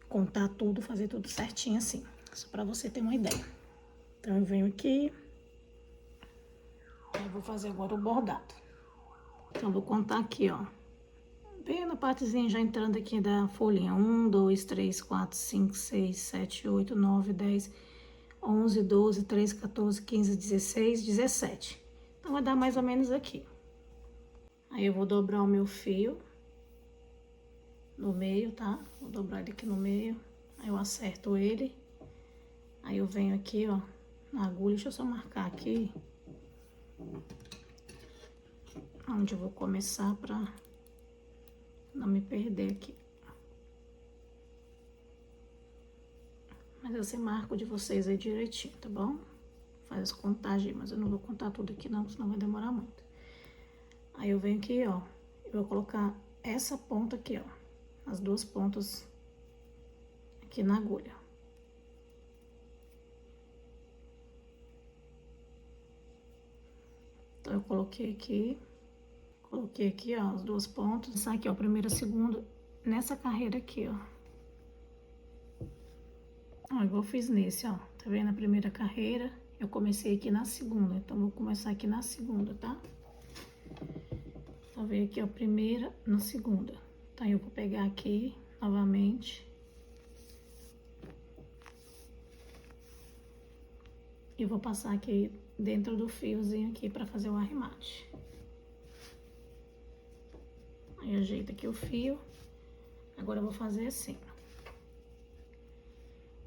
contar tudo, fazer tudo certinho assim. Só pra você ter uma ideia. Então, eu venho aqui. Eu vou fazer agora o bordado. Então, eu vou contar aqui, ó. Bem na partezinha já entrando aqui da folhinha. 1, 2, 3, 4, 5, 6, 7, 8, 9, 10, 11, 12, 13, 14, 15, 16, 17. Então, vai dar mais ou menos aqui. Aí, eu vou dobrar o meu fio no meio, tá? Vou dobrar ele aqui no meio. Aí, eu acerto ele. Aí, eu venho aqui, ó, na agulha. Deixa eu só marcar aqui. Onde eu vou começar pra não me perder aqui. Mas você marca o de vocês aí direitinho, tá bom? Faz as contagens, mas eu não vou contar tudo aqui não, senão vai demorar muito. Aí eu venho aqui, ó, eu vou colocar essa ponta aqui, ó, as duas pontas aqui na agulha. Então, eu coloquei aqui, ó, as duas pontas. Essa aqui, ó, primeira, segunda, nessa carreira aqui, ó. Ó, igual eu fiz nesse, ó, tá vendo a primeira carreira? Eu comecei aqui na segunda, então vou começar aqui na segunda, tá? Então, veio aqui, ó, primeira, na segunda. Então, eu vou pegar aqui, novamente. E vou passar aqui dentro do fiozinho aqui pra fazer o arremate. Aí, ajeita aqui o fio. Agora, eu vou fazer assim.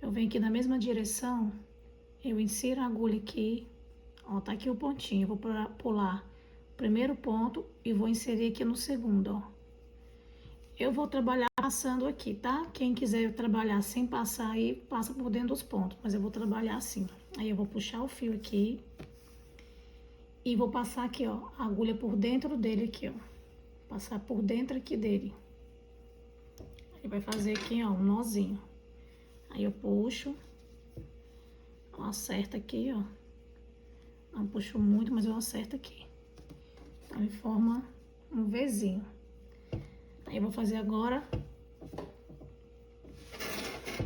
Eu venho aqui na mesma direção, eu insiro a agulha aqui, ó, tá aqui o pontinho. Eu vou pular o primeiro ponto e vou inserir aqui no segundo, ó. Eu vou trabalhar passando aqui, tá? Quem quiser trabalhar sem passar aí, passa por dentro dos pontos, mas eu vou trabalhar assim. Aí eu vou puxar o fio aqui e vou passar aqui, ó, a agulha por dentro dele aqui, ó. Passar por dentro aqui dele. Aí vai fazer aqui, ó, um nozinho. Aí eu puxo, eu acerto aqui, ó. Não puxo muito, mas eu acerto aqui. Então, ele forma um Vzinho. Aí eu vou fazer agora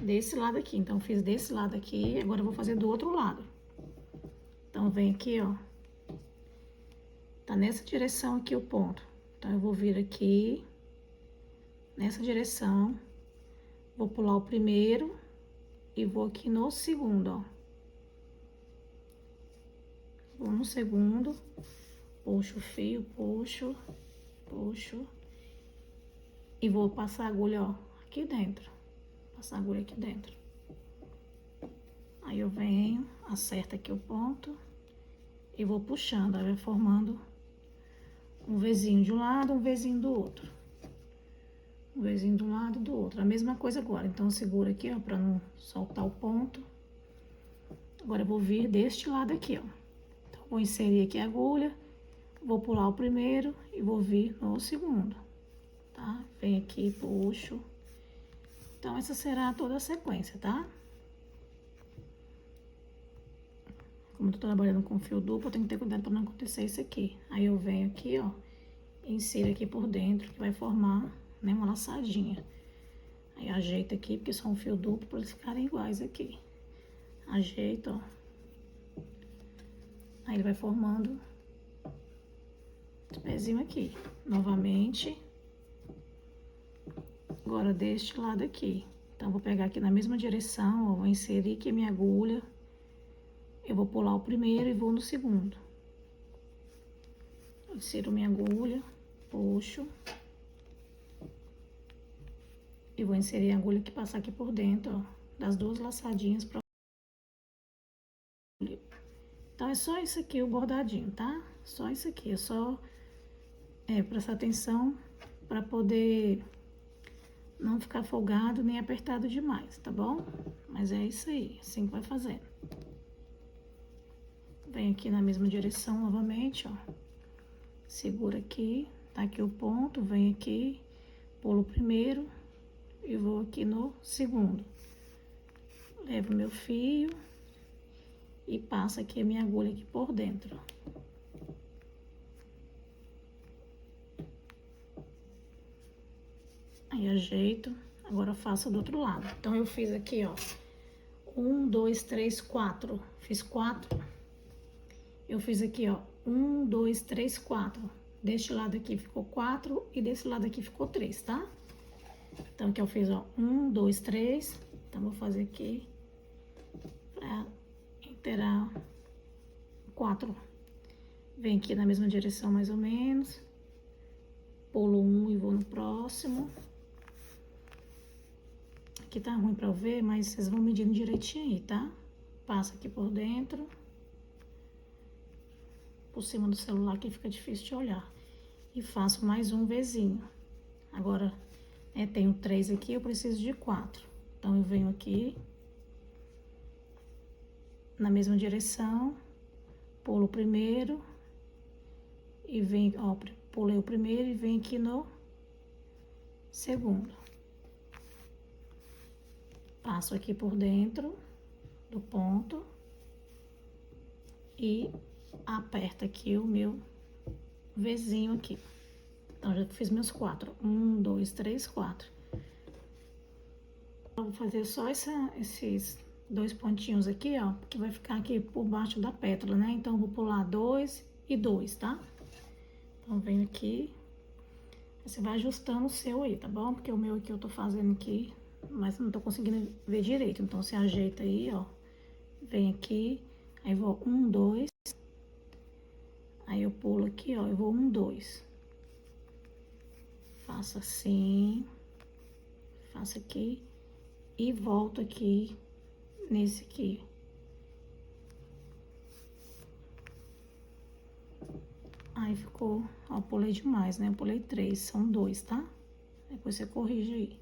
desse lado aqui. Então, eu fiz desse lado aqui, agora eu vou fazer do outro lado. Então, vem aqui, ó. Tá nessa direção aqui o ponto. Então, eu vou vir aqui, nessa direção. Vou pular o primeiro e vou aqui no segundo, ó. Vou no segundo, puxo o fio, puxo. E vou passar a agulha, ó, aqui dentro. Passar a agulha aqui dentro. Aí eu venho, acerto aqui o ponto e vou puxando. Aí vai formando um Vzinho de um lado, um Vzinho do outro. Um Vzinho de um lado e do outro. A mesma coisa agora. Então, segura aqui, ó, pra não soltar o ponto. Agora, eu vou vir deste lado aqui, ó. Então, vou inserir aqui a agulha, vou pular o primeiro e vou vir no segundo, tá? Vem aqui, puxo. Então, essa será toda a sequência, tá? Como eu tô trabalhando com fio duplo, eu tenho que ter cuidado para não acontecer isso aqui. Aí eu venho aqui, ó, insiro aqui por dentro, que vai formar, né, uma laçadinha. Aí ajeito aqui, porque são um fio duplo, para eles ficarem iguais aqui. Ajeito, ó. Aí ele vai formando esse pezinho aqui. Novamente. Agora deste lado aqui. Então, vou pegar aqui na mesma direção, ó, vou inserir aqui a minha agulha. Eu vou pular o primeiro e vou no segundo. Insiro minha agulha, puxo. E vou inserir a agulha que passar aqui por dentro, ó, das duas laçadinhas pra... Então, é só isso aqui o bordadinho, tá? Só isso aqui, é só prestar atenção pra poder não ficar folgado nem apertado demais, tá bom? Mas é isso aí, assim que vai fazendo. Vem aqui na mesma direção novamente, ó. Segura aqui, tá aqui o ponto, vem aqui, pulo o primeiro e vou aqui no segundo. Levo meu fio e passo aqui a minha agulha aqui por dentro. Aí ajeito, agora eu faço do outro lado. Então eu fiz aqui, ó, 1, 2, 3, 4. Fiz 4. Eu fiz aqui, ó, 1, 2, 3, 4. Deste lado aqui ficou 4 e desse lado aqui ficou 3, tá? Então aqui eu fiz, ó, 1, 2, 3. Então vou fazer aqui pra inteirar 4. Vem aqui na mesma direção mais ou menos. Pulo 1 e vou no próximo. Aqui tá ruim pra eu ver, mas vocês vão medindo direitinho aí, tá? Passa aqui por dentro. Por cima do celular que fica difícil de olhar. E faço mais um Vzinho. Agora, tenho 3 aqui, eu preciso de 4. Então, eu venho aqui. Na mesma direção. Pulo o primeiro. E venho, ó, pulei o primeiro e venho aqui no segundo. Passo aqui por dentro do ponto e aperto aqui o meu Vzinho aqui. Então, já fiz meus 4. 1, 2, 3, 4. Eu vou fazer só esses 2 pontinhos aqui, ó, que vai ficar aqui por baixo da pétala, né? Então, eu vou pular 2 e 2, tá? Então, venho aqui. Você vai ajustando o seu aí, tá bom? Porque o meu aqui eu tô fazendo aqui, mas não tô conseguindo ver direito. Então, você ajeita aí, ó. Vem aqui, aí vou 1, 2. Aí eu pulo aqui, ó, eu vou 1, 2. Faço assim. Faço aqui. E volto aqui, nesse aqui. Aí ficou, ó, pulei demais, né? Eu pulei 3, são 2, tá? Depois você corrige aí.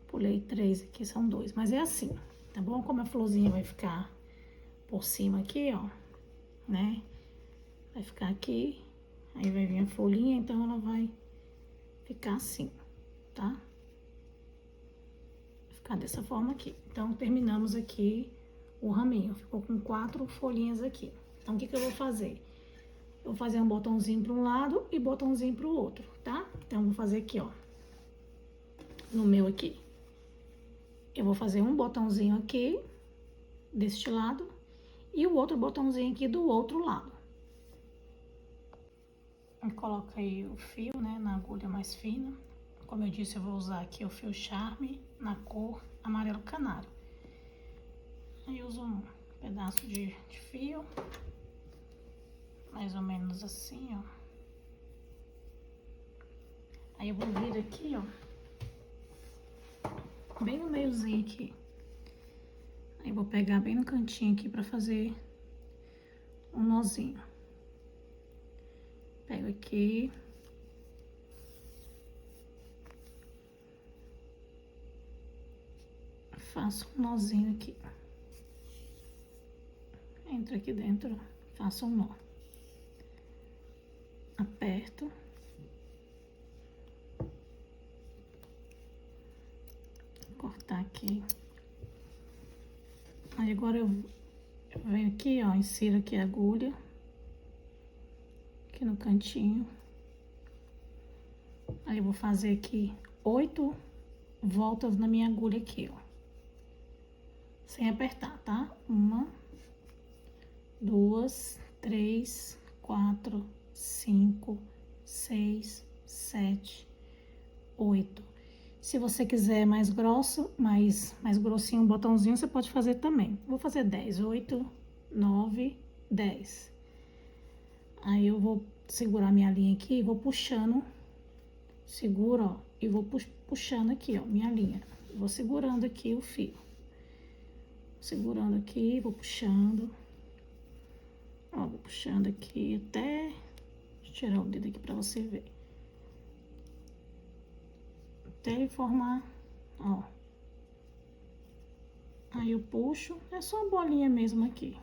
Pulei 3 aqui, são 2. Mas é assim, tá bom? Como a florzinha vai ficar por cima aqui, ó, né? Vai ficar aqui, aí vai vir a folhinha, então ela vai ficar assim, tá? Vai ficar dessa forma aqui. Então, terminamos aqui o raminho. Ficou com 4 folhinhas aqui. Então, o que que eu vou fazer? Eu vou fazer um botãozinho para um lado e botãozinho para o outro, tá? Então, eu vou fazer aqui, ó. No meu aqui. Eu vou fazer um botãozinho aqui, deste lado, e o outro botãozinho aqui do outro lado. Eu coloco aí o fio, né, na agulha mais fina. Como eu disse, eu vou usar aqui o fio Charme na cor amarelo canário. Aí uso um pedaço de fio, mais ou menos assim, ó. Aí eu vou vir aqui, ó, bem no meiozinho aqui. Aí vou pegar bem no cantinho aqui pra fazer um nozinho. Pego aqui. Faço um nozinho aqui. Entro aqui dentro, faço um nó. Aperto. Cortar aqui. Aí agora eu Eu venho aqui, ó, insiro aqui a agulha. Aqui no cantinho. Aí eu vou fazer aqui 8 voltas na minha agulha aqui, ó. Sem apertar, tá? 1, 2, 3, 4, 5, 6, 7, 8. Se você quiser mais grosso, mais grossinho, um botãozinho, você pode fazer também. Vou fazer 10, 8, 9, 10. Aí eu vou segurar minha linha aqui e vou puxando, seguro, ó, e vou puxando aqui, ó, minha linha. Vou segurando aqui o fio. Segurando aqui, vou puxando. Ó, vou puxando aqui até... Deixa eu tirar o dedo aqui pra você ver. Até ele formar, ó. Aí eu puxo, é só uma bolinha mesmo aqui.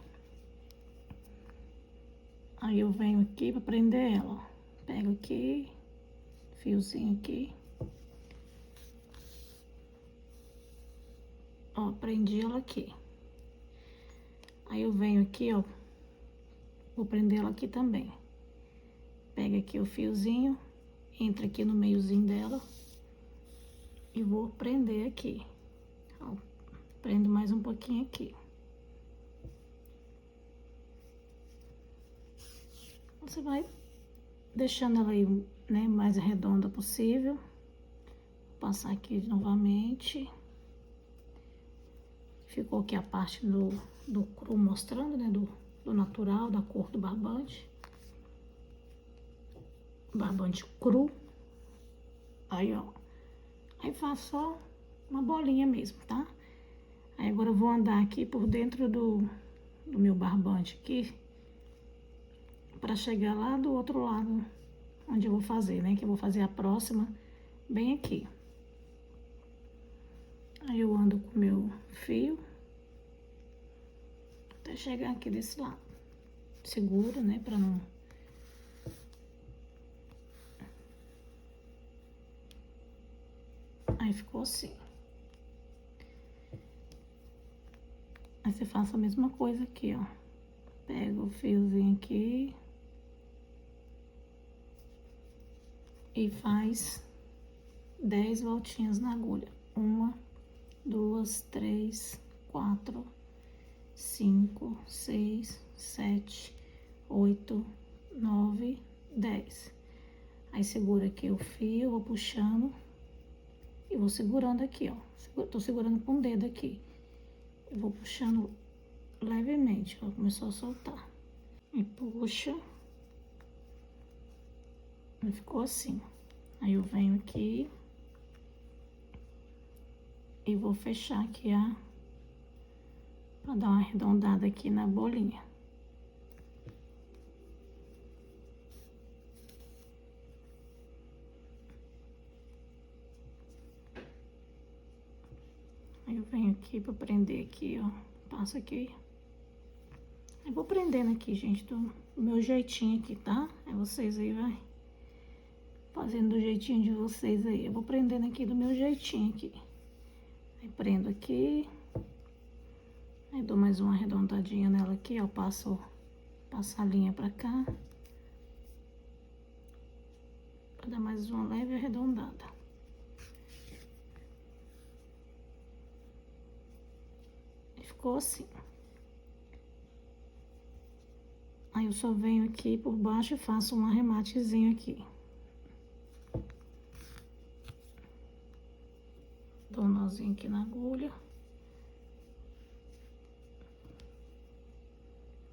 Aí eu venho aqui pra prender ela, ó. Pego aqui, fiozinho aqui. Ó, prendi ela aqui. Aí eu venho aqui, ó. Vou prender ela aqui também. Pega aqui o fiozinho, entra aqui no meiozinho dela. E vou prender aqui. Ó, prendo mais um pouquinho aqui. Você vai deixando ela aí, né, mais redonda possível. Vou passar aqui novamente. Ficou aqui a parte do cru mostrando, né, do natural, da cor do barbante. Barbante cru. Aí, ó. Aí faço só uma bolinha mesmo, tá? Aí agora eu vou andar aqui por dentro do meu barbante aqui. Pra chegar lá do outro lado, onde eu vou fazer, né? Que eu vou fazer a próxima bem aqui. Aí eu ando com o meu fio. Até chegar aqui desse lado. Seguro, né? Pra não... Aí ficou assim. Aí você faz a mesma coisa aqui, ó. Pega o fiozinho aqui. E faz 10 voltinhas na agulha. 1, 2, 3, 4, 5, 6, 7, 8, 9, 10. Aí segura aqui o fio, vou puxando. E vou segurando aqui, ó. Tô segurando com o dedo aqui. Eu vou puxando levemente, ó. Começou a soltar. E puxa. E ficou assim. Aí eu venho aqui. E vou fechar aqui pra dar uma arredondada aqui na bolinha. Aí eu venho aqui pra prender aqui, ó. Passo aqui. Eu vou prendendo aqui, gente, do meu jeitinho aqui, tá? Aí vocês aí vai fazendo do jeitinho de vocês aí. Eu vou prendendo aqui do meu jeitinho aqui. Aí prendo aqui. Aí dou mais uma arredondadinha nela aqui, ó. Passo a linha pra cá. Pra dar mais uma leve arredondada. Ficou assim. Aí eu só venho aqui por baixo e faço um arrematezinho aqui. Dou um nozinho aqui na agulha.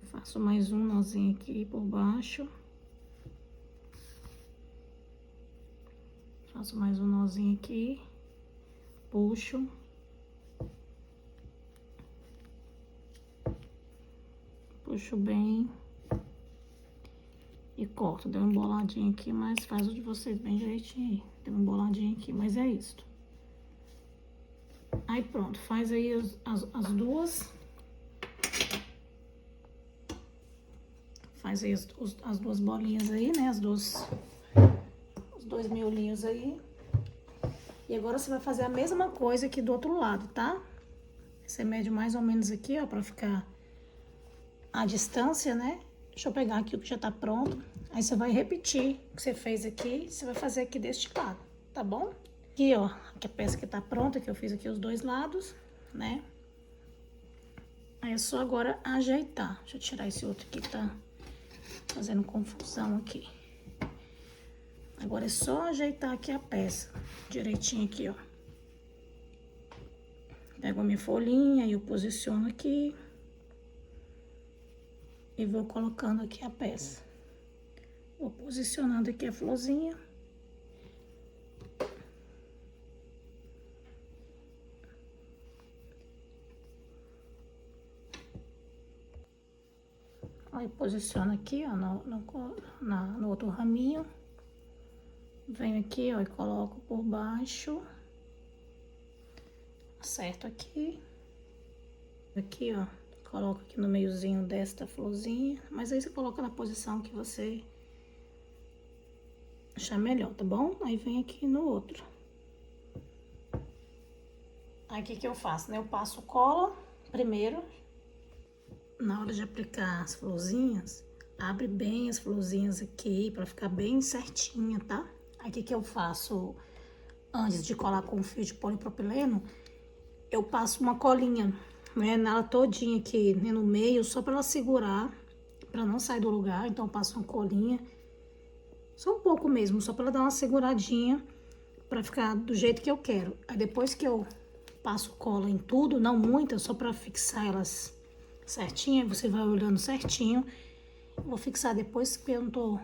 Faço mais um nozinho aqui por baixo. Faço mais um nozinho aqui. Puxo. Puxo bem. E corto. Deu uma boladinha aqui, mas faz o de vocês bem direitinho aí. Deu uma boladinha aqui, mas é isso. Aí pronto, faz aí as duas. Faz aí as duas bolinhas aí, né? Os dois miolinhos aí. E agora você vai fazer a mesma coisa aqui do outro lado, tá? Você mede mais ou menos aqui, ó, pra ficar a distância, né? Deixa eu pegar aqui o que já tá pronto. Aí você vai repetir o que você fez aqui, você vai fazer aqui deste lado, tá bom? Aqui, ó, aqui a peça que tá pronta, que eu fiz aqui os dois lados, né? Aí é só agora ajeitar. Deixa eu tirar esse outro aqui que tá fazendo confusão aqui. Agora é só ajeitar aqui a peça, direitinho aqui, ó. Pego a minha folhinha e eu posiciono aqui. E vou colocando aqui a peça. Vou posicionando aqui a florzinha. Aí posiciono aqui, ó, no outro raminho. Venho aqui, ó, e coloco por baixo. Acerto aqui. Aqui, ó, coloco aqui no meiozinho desta florzinha. Mas aí você coloca na posição que você achar melhor, tá bom? Aí vem aqui no outro. Aí o que que eu faço, né? Eu passo cola primeiro. Na hora de aplicar as florzinhas, abre bem as florzinhas aqui pra ficar bem certinha, tá? Aí o que que eu faço antes de colar com fio de polipropileno? Eu passo uma colinha, né, nela todinha aqui, né, no meio, só pra ela segurar, pra não sair do lugar. Então eu passo uma colinha, só um pouco mesmo, só pra ela dar uma seguradinha, pra ficar do jeito que eu quero. Aí depois que eu passo cola em tudo, não muita, só pra fixar elas certinho, você vai olhando certinho. Vou fixar depois, porque eu não tô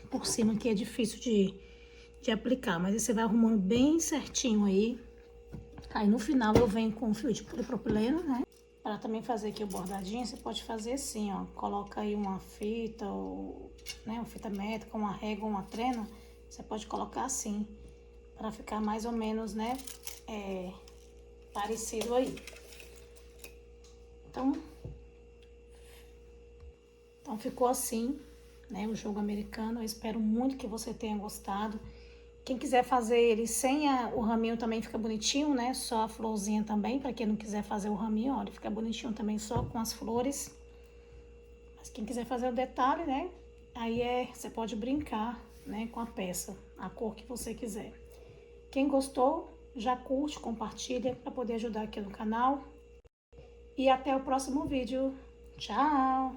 por cima, que é difícil de aplicar. Mas aí você vai arrumando bem certinho aí. Aí no final eu venho com fio de polipropileno, né? Para também fazer aqui o bordadinho, você pode fazer assim, ó. Coloca aí uma fita, ou, né, uma fita métrica, uma régua, uma trena. Você pode colocar assim, para ficar mais ou menos, né, parecido aí. Então ficou assim, né, o jogo americano. Eu espero muito que você tenha gostado. Quem quiser fazer ele sem o raminho também fica bonitinho, né? Só a florzinha também, para quem não quiser fazer o raminho, olha, fica bonitinho também só com as flores. Mas quem quiser fazer o detalhe, né? Aí você pode brincar, né, com a peça, a cor que você quiser. Quem gostou, já curte, compartilha para poder ajudar aqui no canal. E até o próximo vídeo. Tchau!